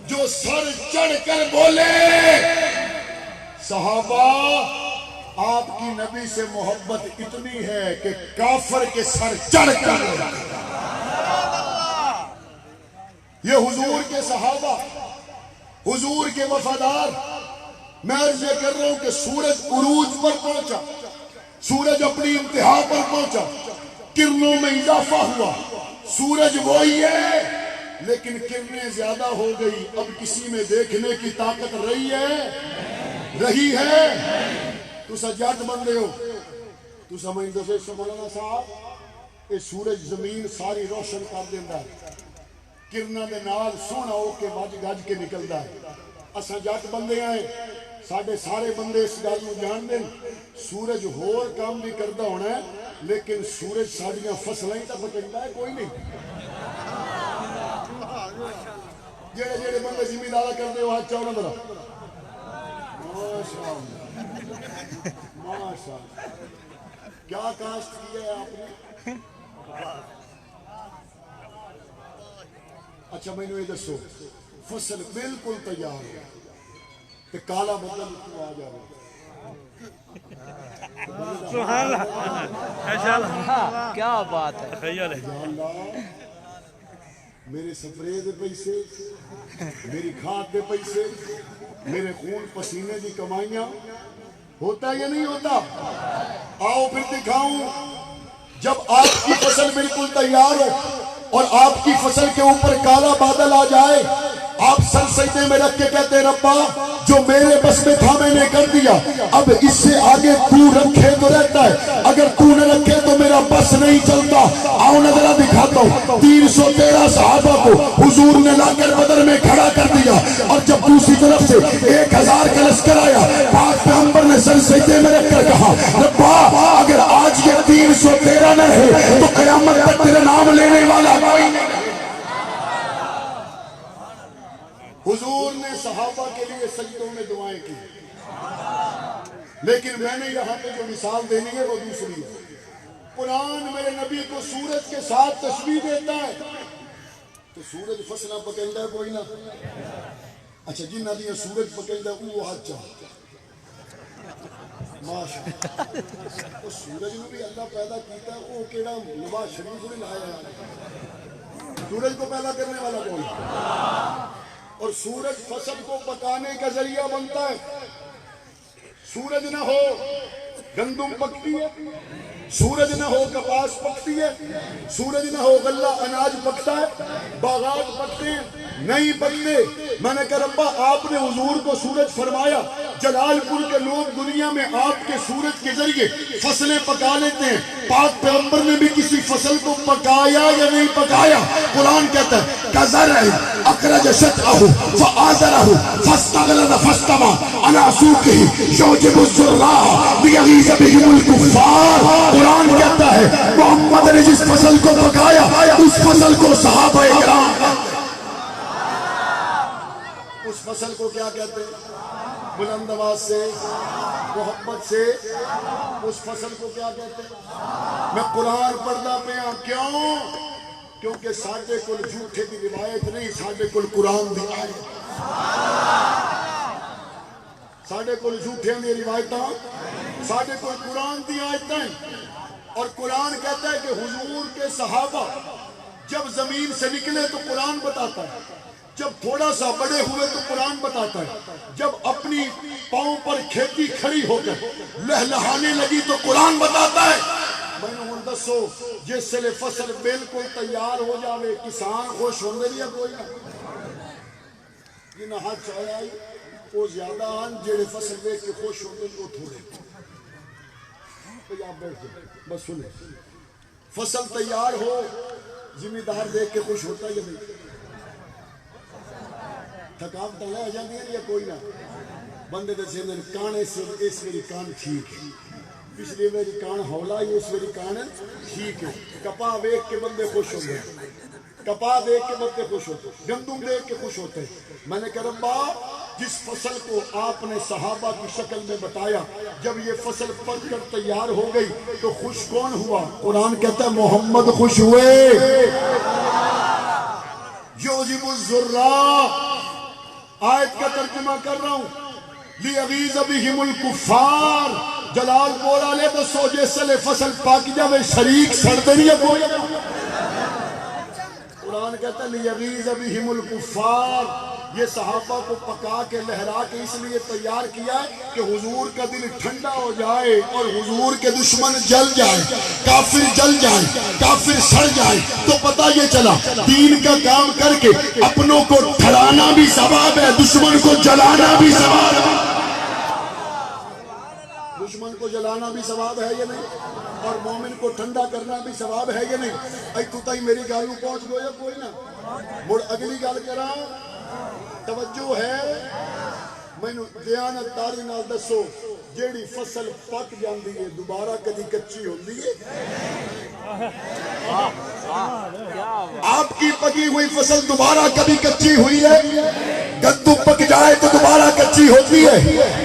جو سر چڑھ کر بولے صحابہ آپ کی نبی سے محبت اتنی ہے کہ کافر کے سر چڑھ کر یہ حضور کے صحابہ، حضور کے وفادار. میں عرض یہ کر رہا ہوں کہ سورج عروج پر پہنچا، سورج اپنی انتہا پر پہنچا، کرنوں میں اضافہ ہوا. سورج وہی ہے لیکن کرنیں زیادہ ہو گئی. اب کسی میں دیکھنے کی طاقت رہی ہے. تو سجاد بندے ہو تو سمجھتے سے مولانا صاحب یہ سورج زمین ساری روشن کر دینا ہے، کرنا دے نال سونا ہو کے وج گج کے نکلدا ہے. اساں جٹ بندے آئے، ساڈے سارے بندے اس گل نوں جان دین سورج ہور کام بھی کردا ہونا ہے لیکن سورج ساڈیاں فصلاں ہی تے بچایندا ہے، کوئی نہیں. جڑے جڑے بندے زمیندارا کردے ہو ہاتھ چاؤ نہ ذرا. ماشاءاللہ ماشاءاللہ. کیا کاشت کیا ہے آپ نے؟ اچھا میں نے یہ دسو فصل بالکل تیار ہے کہ کالا بدل کیوں آ جا رہا؟ کیا بات ہے. یا اللہ میرے سپرے دے پیسے، میری کھاد دے پیسے، میرے خون پسینے دی کمائیاں، ہوتا یا نہیں ہوتا؟ آؤ پھر دکھاؤں. جب آپ کی فصل بالکل تیار ہو اور آپ کی فصل کے اوپر کالا بادل آ جائے، آپ سر سجدے میں رکھ کے کہتے ہیں ربا جو میرے بس میں تھا میں نے کر دیا، اب اس سے آگے تو رکھے تو رہتا ہے، اگر تو نہ رکھے تو میرا بس نہیں چلتا. آؤ نظرہ دکھاتا ہوں. 313 صحابہ کو حضور نے لا کر بدر میں کھڑا کر دیا اور جب دوسری طرف سے 1000 کا لشکر آیا، پاک پیغمبر نے سر سجدے میں رکھ کر کہا ربا اگر آج یہ 313 نہ ہے تو قیامت تک تیرا نام لینے والا کوئی نہیں. حضور نے صحابہ کے لیے سجدوں میں دعائیں کی، لیکن میں نے یہاں پہ جو مثال دینی ہے وہ دوسری ہے. قرآن میرے نبی کو سورج کے ساتھ تشبیہ دیتا ہے تو سورج فصلہ پکڑتا ہے کوئی نہ. اچھا جنہ دیا سورج پکڑتا ہے وہ ہاتھ چاہتا ماشاءاللہ. اس سورج میں بھی اللہ پیدا کیتا ہے، وہ کیڑا نواز شریف نے لایا ہے. سورج کو پیدا کرنے والا کون ہے؟ اور سورج فصل کو پکانے کا ذریعہ بنتا ہے. سورج نہ ہو گندم پکتی ہے، سورج نہ ہو کپاس پکتی ہے، سورج نہ ہو غلہ اناج پکتا ہے، باغات پکتے ہیں نہیں پکتے. میں نے کہا ربا آپ نے حضور کو سورج فرمایا، جلال پور کے لوگ دنیا میں آپ کے سورج کے ذریعے فصلیں پکا لیتے ہیں. پاک پیغمبر نے بھی کسی فصل کو پکایا یا نہیں پکایا؟ قرآن کہتا ہے کَزَرْعٍ أَخْرَجَ شَطْأَهُ فَآزَرَهُ فَاسْتَغْلَظَ فَاسْتَوَىٰ عَلَىٰ سُوقِهِ يُعْجِبُ الزُّرَّاعَ لِيَغِيظَ بِهِمُ الْكُفَّارَ. قرآن کہتا ہے محمد نے جس فصل کو پکایا اس فصل کو صحابہ کرام، اس فصل کو کیا کہتے ہیں؟ بلند آواز سے محبت سے اس فصل کو کیا کہتے ہیں؟ میں قرآن پڑھدا پیا کیوں؟ کیونکہ ساڈے کول جھوٹے دی روایت نہیں، ساڈے کول قرآن دی آیت. ساڈے کول جھوٹے دی روایتاں، ساڈے کول قرآن دی آیتاں. اور قرآن کہتا ہے کہ حضور کے صحابہ جب زمین سے نکلے تو قرآن بتاتا ہے، جب تھوڑا سا بڑے ہوئے تو قرآن بتاتا ہے، جب اپنی پاؤں پر کھیتی کھڑی ہو کر لہلہانے لگی تو قرآن بتاتا ہے. میں نے ہوں دسو جس سے فصل بالکل تیار ہو جاوے کسان خوش ہوندے نہیں کوئی نہ. جنہ ہاتھ چاہے آئی وہ زیادہ آن، جڑے فصل دیکھ کے خوش ہوندے وہ تھوڑے. آپ بیٹھ جائیں بس سنیں. فصل تیار ہو زمیندار دیکھ کے خوش ہوتا یا نہیں؟ تھکاوٹ لے جاتی ہے یا کوئی نہ؟ بندے دے سیندے کانے سے اس میری کان ٹھیک ہے، پچھلی میری کان ہولا ہے، اس میری کان ٹھیک ہے. کپا دیکھ کے بندے خوش ہوتے ہیں، کپا دیکھ کے بندے خوش ہوتے ہیں، گندم دیکھ کے خوش ہوتے ہیں. میں نے کہا ربا جس فصل کو آپ نے صحابہ کی شکل میں بتایا، جب یہ فصل پک کر تیار ہو گئی تو خوش کون ہوا؟ قرآن کہتا ہے محمد خوش ہوئے. یعجب الزراء، آیت کا ترجمہ کر رہا ہوں، لیغیظ بہم الکفار، جلال بولا لے تو سوجے سلے فصل پاک جاوے شریک سڑتے نہیں ہے کوئی۔ قرآن کہتا ہے لیغیظ بہم الکفار، یہ صحابہ کو پکا کے لہرا کے اس لیے تیار کیا کہ حضور کا دل ٹھنڈا ہو جائے اور حضور کے دشمن جل جائے، کافر جل جائے، کافر سڑ جائے، تو پتہ یہ چلا دین کا کام کر کے اپنوں کو ٹھرانا بھی ثواب ہے، دشمن کو جلانا بھی ثواب ہے۔ دشمن کو جلانا بھی ثواب ہے یا نہیں؟ اور مومن کو ٹھنڈا کرنا بھی ثواب ہے یا نہیں؟ اے تو تائی میری گالوں پہنچ گو یا کوئی نہ مڑ اگلی گال کرا توجہ ہے؟ میں نے دیانت داری نال دسو جیڑی فصل پک جاندی ہے دوبارہ کدی کچی ہوندی ہے؟ آپ کی پکی ہوئی فصل دوبارہ کبھی کچی ہوئی ہے؟ گندم پک جائے تو دوبارہ کچی ہوتی ہے،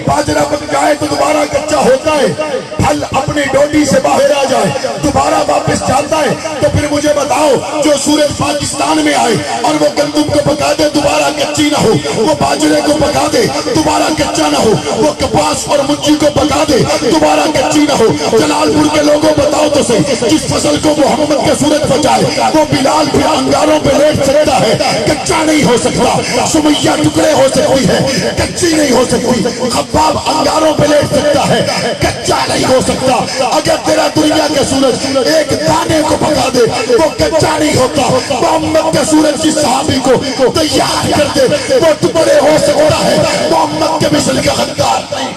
باجرہ پک جائے تو دوبارہ کچا ہوتا ہے، پھل اپنی ڈوڈی سے باہر آ جائے دوبارہ واپس جاتا ہے۔ تو پھر مجھے بتاؤ جو سورج پاکستان میں آئے اور وہ گندم کو پکا دے دوبارہ کچی نہ ہو، وہ باجرے کو پکا دے دوبارہ کچا نہ ہو، وہ کپاس اور مچھی کو پکا دے دوبارہ کچی نہ ہو، جلال پور کے لوگوں بتاؤ تو صحیح، جس فصل کو محمد کے سورج بچائے وہ بلال پھر انگاروں پہ لیٹ سکتا ہے، کچا نہیں ہو سکتا، سمیہ ٹکڑے ہو سکتی ہے، کچی نہیں ہو سکتی، خباب انگاروں پہ لیٹ سکتا ہے، کچا نہیں ہو سکتا۔ اگر تیرا دنیا کے سورج ایک دانے کو پکا دے وہ کچا نہیں ہوتا، محمد کے سورج جس صحابی کو تیار کر دے وہ ٹکڑے ہو سکتا ہے، محمد کے مثل کا خدار نہیں۔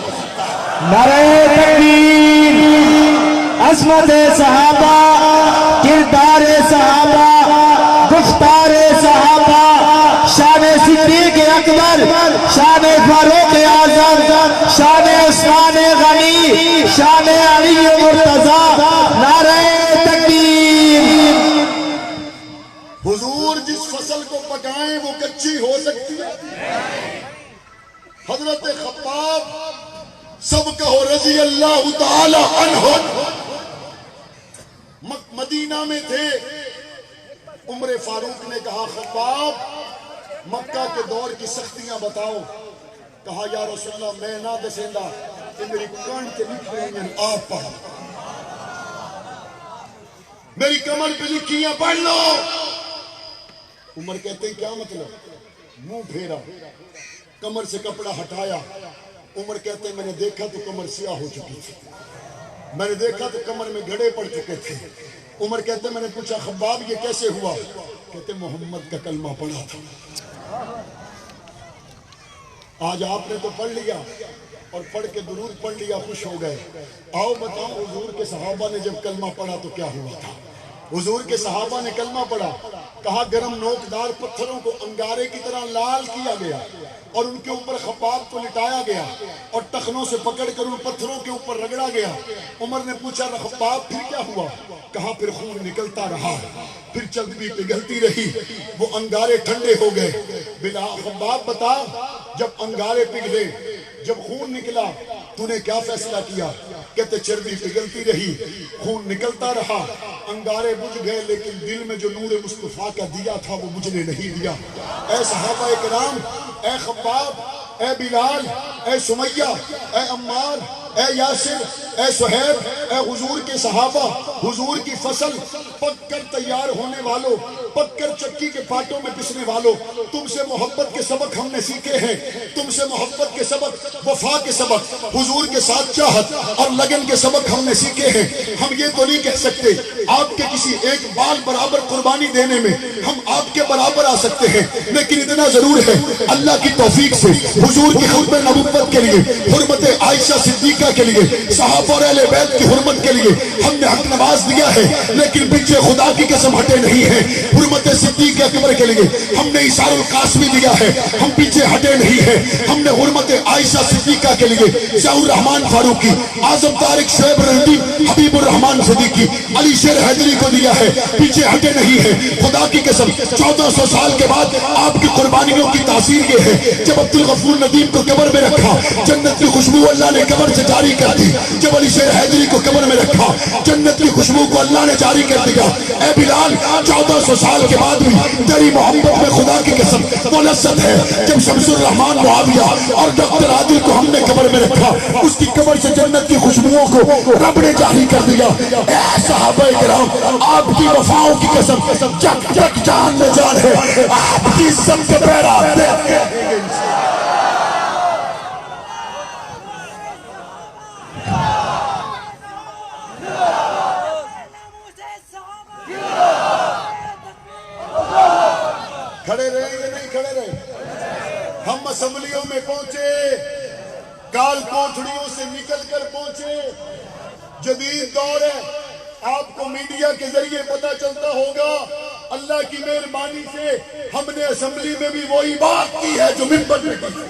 نعرہ تکبیر، عظمت صحابہ، کردار صحابہ، گفتار صحابہ، شان صدیق اکبر، شان فاروق اعظم، شان عثمان غنی، شان علی مرتضی، نعرہ تکبیر۔ حضور جس فصل کو پکائیں وہ کچی ہو سکتی ہے؟ حضرت خباب سب کہو رضی اللہ تعالی عنہ مدینہ میں تھے، عمر فاروق نے کہا خباب مکہ کے دور کی سختیاں بتاؤ، کہا یا رسول اللہ میں نہ دسیندہ کہ میری کان کے لکھی ہیں آپ پڑھا، میری کمر پہ لکھی ہیں پڑھ لو۔ عمر کہتے ہیں کیا مطلب؟ منہ پھیرا، کمر سے کپڑا ہٹایا، عمر کہتے ہیں میں نے دیکھا تو کمر سیاہ ہو چکی تھی، میں نے دیکھا تو کمر میں گھڑے پڑ چکے تھے۔ عمر کہتے ہیں میں نے پوچھا خباب یہ کیسے ہوا؟ کہتے ہیں محمد کا کلمہ پڑھا تھا۔ آج آپ نے تو پڑھ لیا اور پڑھ کے درود پڑھ لیا، خوش ہو گئے، آؤ بتاؤ حضور کے صحابہ نے جب کلمہ پڑھا تو کیا ہوا تھا؟ حضور کے صحابہ نے کلمہ پڑھا، کہا گرم نوکدار پتھروں کو انگارے کی طرح لال کیا گیا اور ان کے اوپر خباب کو لٹایا گیا اور ٹخنوں سے پکڑ کر ان پتھروں کے اوپر رگڑا گیا۔ عمر نے پوچھا خباب پھر کیا ہوا؟ کہا پھر خون نکلتا رہا، پھر چربی پگھلتی رہی، وہ انگارے ٹھنڈے ہو گئے۔ بلا خباب بتا جب انگارے پگھلے، جب خون نکلا تو نے کیا فیصلہ کیا؟ کہتے چربی پگھلتی رہی، خون نکلتا رہا، انگارے بجھ گئے، لیکن دل میں جو نور مصطفیٰ کا دیا تھا وہ مجھے نہیں دیا۔ اے صحابہ کرام، اے خباب، اے بلال، اے سمیہ، اے عمار، اے یاسر، اے سہیب، اے حضور کے صحابہ، حضور کی فصل پک کر تیار ہونے والوں، پک کر چکی کے پاٹوں میں پسنے والوں، تم سے محبت کے سبق ہم نے سیکھے ہیں، تم سے محبت کے سبق، وفا کے سبق، حضور کے ساتھ چاہت اور لگن کے سبق ہم نے سیکھے ہیں۔ ہم یہ تو نہیں کہہ سکتے آپ کے کسی ایک بال برابر قربانی دینے میں ہم آپ کے برابر آ سکتے ہیں، لیکن اتنا ضرور ہے اللہ کی توفیق سے حضور کی ختم نبوت کے لیے، حرمت عائشہ صدیقہ کے لیے، صحابہ اور اہل بیت کی حرمت کے لیے ہم نے حق نواز دیا ہے، لیکن پیچھے خدا کی قسم ہٹے نہیں ہیں۔ حرمت صدیق اکبر کے لیے ہم نے اثار القاسمی دیا ہے، ہم پیچھے ہٹے نہیں ہیں۔ ہم نے حرمت عائشہ صدیقہ کے لیے ضیاء الرحمن فاروقی، اعظم طارق شعیب رضوی، حبیب الرحمن صدیقی، علی شیر حیدری کو دیا ہے، پیچھے ہٹے نہیں ہیں۔ خدا کی قسم 1400 سال کے بعد آپ کی قربانیوں کی تاثیر یہ ہے، جب عبدالغفور ندیم کو قبر میں رکھا جنت کی خوشبو اللہ نے قبر سے جاری کر دی، جب علی شیر حیدری کو قبر میں رکھا جنت کی خوشبو کو اللہ نے جاری کر دیا۔ اے بلال 1400 سال سال کے بعد بھی تیری محبت میں خدا کی قسم وہ لذت ہے جب شمس الرحمان معاویہ اور ڈاکٹر عادل کو ہم نے قبر میں رکھا، اس کی قبر سے جنت کی خوشبوؤں کو رب نے جاری کر دیا۔ اے صحابہ کرام، آپ کی وفاؤں کی قسم جب تک جان میں جان ہے آپ کی عزت کے پیرا دیکھ کے کھڑے رہے یا نہیں کھڑے رہے؟ ہم اسمبلیوں میں پہنچے، کال کوٹھڑیوں سے نکل کر پہنچے، جدید دور ہے، آپ کو میڈیا کے ذریعے پتہ چلتا ہوگا، اللہ کی مہربانی سے ہم نے اسمبلی میں بھی وہی بات کی ہے جو منبر میں کی ہے۔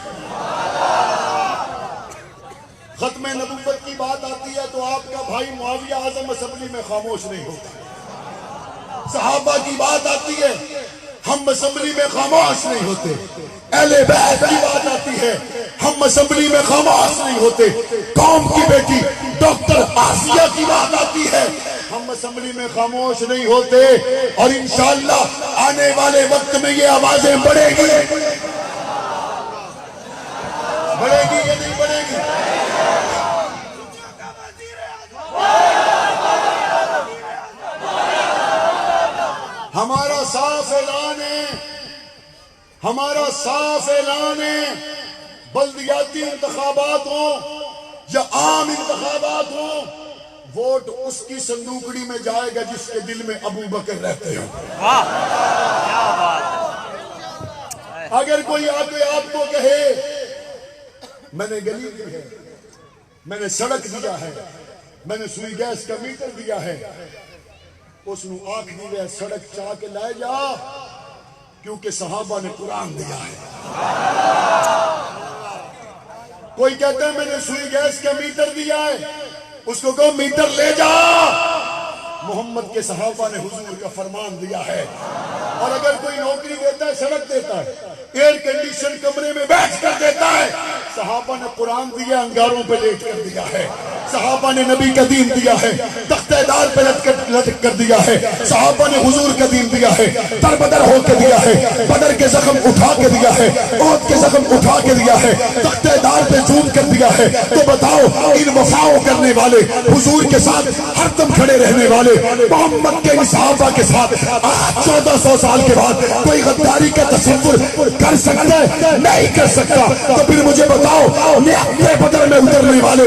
ختم نبوت کی بات آتی ہے تو آپ کا بھائی معاویہ اعظم اسمبلی میں خاموش نہیں ہوتا، صحابہ کی بات آتی ہے ہم اسمبلی میں خاموش نہیں ہوتے، اہل بیت کی بات آتی ہے ہم اسمبلی میں خاموش نہیں ہوتے، قوم کی بیٹی ڈاکٹر آسیہ کی بات آتی ہے ہم اسمبلی میں خاموش نہیں ہوتے، اور انشاءاللہ آنے والے وقت میں یہ آوازیں بڑھے گی یا نہیں بڑھے گی؟ ہمارا صاف اعلان ہے، ہمارا صاف اعلان ہے، بلدیاتی انتخابات ہوں یا عام انتخابات ہوں، ووٹ اس کی صندوقڑی میں جائے گا جس کے دل میں ابو بکر رہتے ہوں۔ اگر کوئی آ کے آپ کو کہے میں نے گلی دی ہے، میں نے سڑک دیا ہے، میں نے سوئی گیس کا میٹر دیا ہے، اس نو آنکھ دیوے سڑک چاہ کے لائے جا، کیونکہ صحابہ نے قرآن دیا ہے۔ کوئی کہتا ہے میں نے سوئی گیس کا میٹر دیا ہے، اس کو کہو میٹر لے جا، محمد کے صحابہ نے حضور کا فرمان دیا ہے۔ اور اگر کوئی نوکری دیتا ہے، سڑک دیتا ہے، ایئر کنڈیشن کمرے میں بیٹھ کر دیتا ہے، صحابہ نے قرآن دیا، انگاروں پہ لیٹ کر دیا ہے، صحابہ نے نبی کا دین دیا ہے، تختہ دار پہ لٹک کر دیا ہے، صحابہ نے حضور کا دین دیا ہے، در بدر ہو کے دیا ہے، بدر کے زخم اٹھا کے دیا ہے، احد کے زخم اٹھا کے دیا ہے، تختہ دار پہ جھوم کر دیا ہے۔ تو بتاؤ ان وفاؤں کرنے والے، حضور کے ساتھ ہر دم کھڑے رہنے والے، محمد کے صحابہ کے ساتھ 1400 سال کے بعد کوئی غداری کا تصور کر سکتا ہے؟ نہیں کر سکتا۔ تو پھر مجھے بتاؤ نعمتِ بدر میں اترنے والے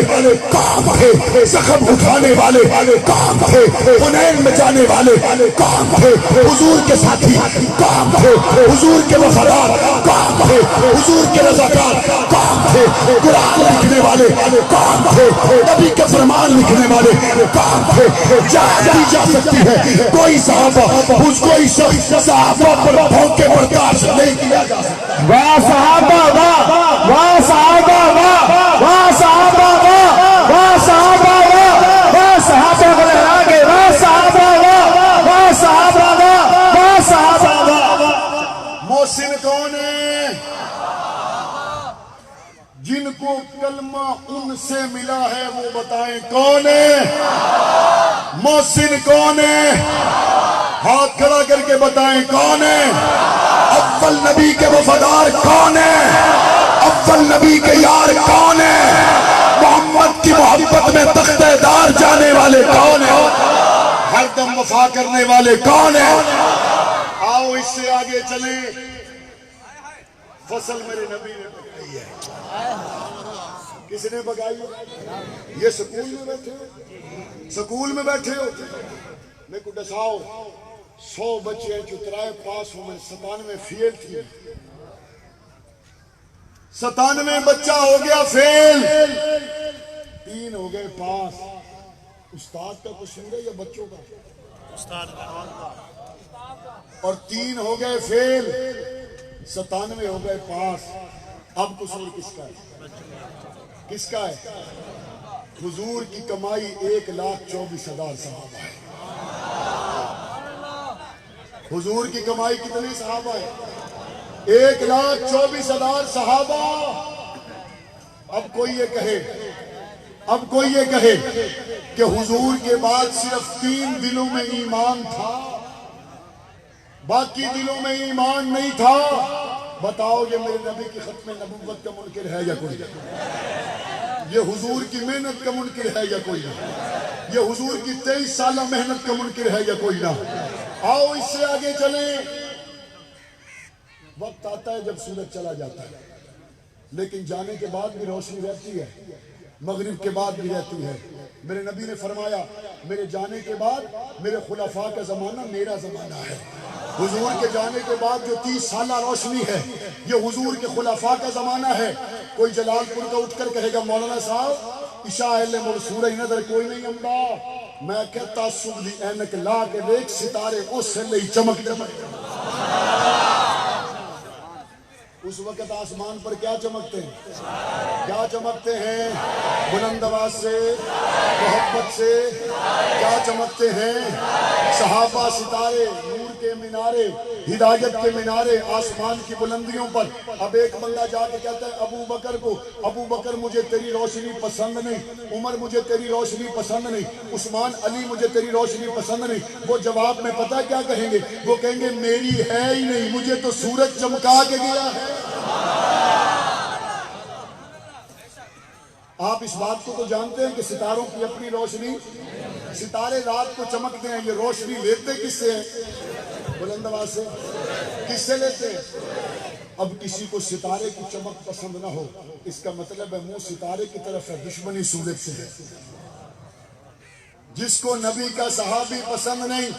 کام تھے، زخم اٹھانے والے کام تھے، حنین میں جانے والے کام تھے، حضور کے ساتھی کام تھے، حضور کے وفادار کام تھے، حضور کے رضاکار کام تھے، قرآن لکھنے والے کام تھے، نبی کے فرمان لکھنے والے کام تھے۔ جا سکتی ہے کوئی صحابہ، کوئی شخص صحابہ پر بھونکے برداشت نہیں کیا جا سکتا۔ واہ صحابہ واہ، واہ صحابہ واہ، واہ صحابہ واہ، واہ صحابہ واہ، واہ صحابہ کو لہرا کے واہ صحابہ واہ، واہ صحابہ واہ، واہ صحابہ واہ۔ محسن کون ہے؟ جن کو کلمہ ان سے ملا ہے وہ بتائیں کون ہے؟ محسن کون ہے؟ ہاتھ کھڑا کر کے بتائیں کون ہے؟ اول نبی کے وفادار کون ہے؟ اول نبی کے یار کون ہے؟ محمد کی محبت میں تختہ دار جانے والے کون ہیں؟ ہر دم وفا کرنے والے کون ہیں؟ آؤ اس سے آگے چلیں۔ فصل میرے نبی نے پکائی ہے۔ کس نے پکائی ہے؟ یہ سکول میں بیٹھے ہو، سکول میں بیٹھے ہو، میں کو ڈساؤ 100 بچے ہیں جو ترائے پاس ہوں، میں 97 فیل تھی، 97 بچہ ہو گیا فیل، 3 ہو گئے پاس۔ استاد کا قصور ہے یا بچوں کا؟ استاد کا۔ اور 3 ہو گئے فیل، 97 ہو گئے پاس۔ اب قصور کس کا ہے؟ کس کا ہے؟ حضور کی کمائی 1,24,000 صحابہ ہے۔ حضور کی کمائی کتنی صحابہ ہے؟ 1,24,000 صحابہ۔ اب کوئی یہ کہے کہ حضور کے بعد صرف 3 دلوں میں ایمان تھا، باقی دلوں میں ایمان نہیں تھا، بتاؤ یہ میرے نبی کی ختم نبوت کا منکر ہے یا کوئی؟ یہ حضور کی محنت کا منکر ہے یا کوئی نہ؟ یہ حضور کی 23 سالہ محنت کا منکر ہے یا کوئی نہ؟ آؤ اس سے آگے چلیں۔ وقت آتا ہے جب سورج چلا جاتا ہے، لیکن جانے کے بعد بھی روشنی رہتی ہے، مغرب کے بعد بھی رہتی ہے۔ میرے نبی نے فرمایا میرے جانے کے بعد میرے خلفاء کا زمانہ میرا زمانہ ہے۔ حضور کے جانے کے بعد جو 30 سالہ روشنی ہے یہ حضور کے خلفاء کا زمانہ ہے۔ کوئی جلال پور کا اٹھ کر کہے گا مولانا صاحب عشاء اہل منصورہ نظر کوئی نہیں امدا، میں کہتا صبح دی اینک لا کے دیکھ ستارے اس سے نہیں چمک چمک۔ اس وقت آسمان پر کیا چمکتے ہیں؟ کیا چمکتے ہیں؟ بلند آواز سے، محبت سے کیا چمکتے ہیں؟ صحابہ، ستارے، نور کے مینارے، ہدایت کے مینارے آسمان کی بلندیوں پر۔ اب ایک بندہ جا کے کہتا ہے ابو بکر کو، ابو بکر مجھے تیری روشنی پسند نہیں، عمر مجھے تیری روشنی پسند نہیں، عثمان علی مجھے تیری روشنی پسند نہیں۔ وہ جواب میں پتہ کیا کہیں گے؟ وہ کہیں گے میری ہے ہی نہیں، مجھے تو سورج چمکا کے گیا ہے۔ آپ اس بات کو تو جانتے ہیں کہ ستاروں کی اپنی روشنی، ستارے رات کو چمکتے ہیں، یہ روشنی لیتے کس سے ہیں؟ بلند آواز سے کس سے لیتے ہیں؟ اب کسی کو ستارے کی چمک پسند نہ ہو، اس کا مطلب ہے منہ ستارے کی طرف ہے، دشمنی سورج سے ہے۔ جس کو نبی کا صحابی پسند نہیں،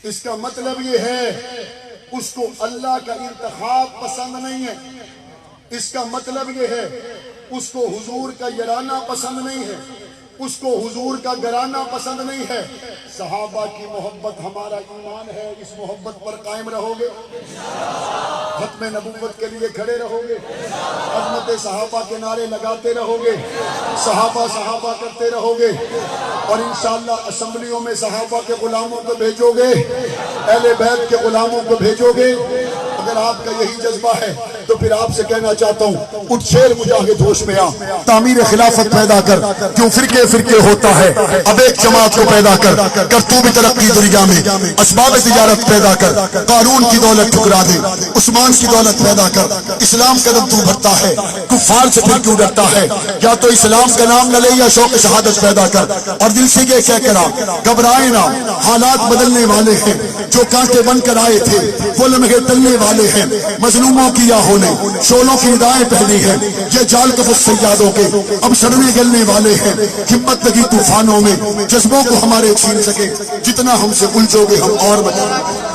اس کا مطلب یہ ہے اس کو اللہ کا انتخاب پسند نہیں ہے۔ اس کا مطلب یہ ہے اس کو حضور کا یارانہ پسند نہیں ہے، اس کو حضور کا گھرانہ پسند نہیں ہے۔ صحابہ کی محبت ہمارا ایمان ہے، اس محبت پر قائم رہو گے، ختم نبوت کے لیے کھڑے رہو گے، عظمت صحابہ کے نعرے لگاتے رہو گے، صحابہ صحابہ کرتے رہو گے، اور انشاءاللہ اسمبلیوں میں صحابہ کے غلاموں کو بھیجو گے، اہل بیت کے غلاموں کو بھیجو گے۔ اگر آپ کا یہی جذبہ ہے تو پھر آپ سے کہنا چاہتا ہوں اٹھ شیر مجاہد ہوش میں آ، تعمیر خلافت پیدا کر، کیوں فرقے فرقے ہوتا ہے، اب ایک جماعت کو پیدا کر تو بھی ترقی دنیا میں، اسباب تجارت پیدا کر، قارون کی دولت ٹھکرا دے، عثمان کی دولت پیدا کر، اسلام قدم تو بھرتا ہے، کفار سے پھر کیوں ڈرتا ہے، یا تو اسلام کا نام نہ لے یا شوق شہادت پیدا کر، اور دل سے یہ کہہ کرا گھبرائے نہ، حالات بدلنے والے ہیں، جو کانٹے بن کر آئے تھے وہ لمحے ٹلنے والے ہیں، مظلوموں کی آہوں نے شولوں کی ندائیں پہنی ہیں، یہ جال کفس سیادوں کے اب سڑنے گلنے والے ہیں، ہمت لگی طوفانوں میں جذبوں کو ہمارے چھین سکے، جتنا ہم سے الجھو گے ہم اور بچائیں۔